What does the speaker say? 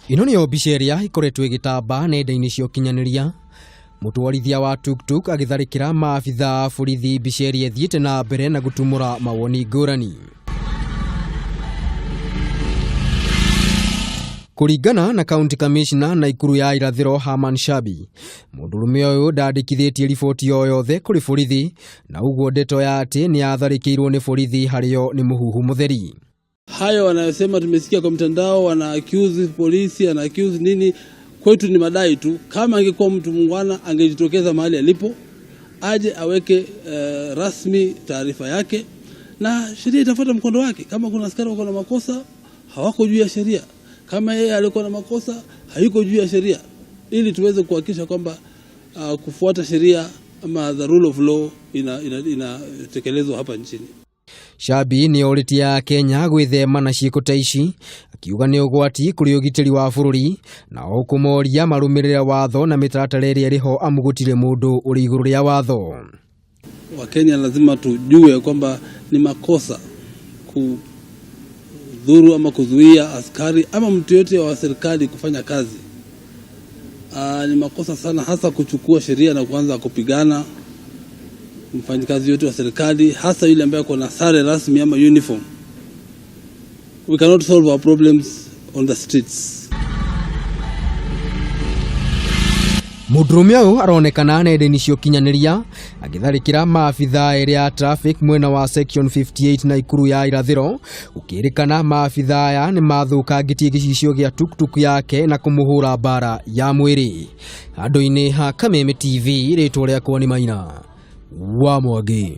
Ino niyo mbica iria ikoretwo igitamba nenda-ini cia ukinyaniria mutwarithia wa tuktuk agitharikira maabitha a borithi. Mbica iria ithiite na mbere na gutumura mawoni ngurani. Kuringana na County Commissioner Naikuru ya Irathiro Herman Shabi, mundurume uyu ndandikithitie riboti yo yothe kuri borithi, na uguo ndeto ya ati ni atharikirwo ni borithi hario ni muhuhu mutheri. Hayo wanayosema tumesikia kwa mtandao, wana accuse polisi, ana accuse nini, kwetu ni madai tu. Kama angekuwa mtu mungwana angejitokeza mahali alipo, aje aweke rasmi taarifa yake na sheria itafuata mkondo wake. Kama kuna askari wako na makosa, hawako juu ya sheria. Kama yeye alikuwa na makosa, hayuko juu ya sheria, ili tuweze kuhakikisha kwamba kufuata sheria ama the rule of law inatekelezwa hapa nchini. Shabi ni oritia Kenya gwithema na ciiko ta ici, akiuga ni ugwati kuri ugitiri wa bururi na okumoria marumirira watho na mitaratara iria iriho amugutire mundu uri iguru ria watho. Wa Kenya lazima tujue kwamba ni makosa kudhuru ama kuzuia askari ama mtu yote wa serikali kufanya kazi. Ni makosa sana, hasa kuchukua sheria na kuanza kupigana mfanyikazi yote wa serikali, hasa yule ambaye ako na sare rasmi ama uniform. We cannot solve our problems on the streets. Mundurume uyu aronekana nenda-ini cia ukinyaniria agitharikira maabitha eri ya traffic mwena wa section 58 Naikuru ya Irathiro, ukirikana maabitha aya ni mathukangitie gicicio gia tuktuk yake na kumuhura bara ya mwiri. Handu-ini ha Kameme TV, ritwa riakwa ni Maina wa Mwangi.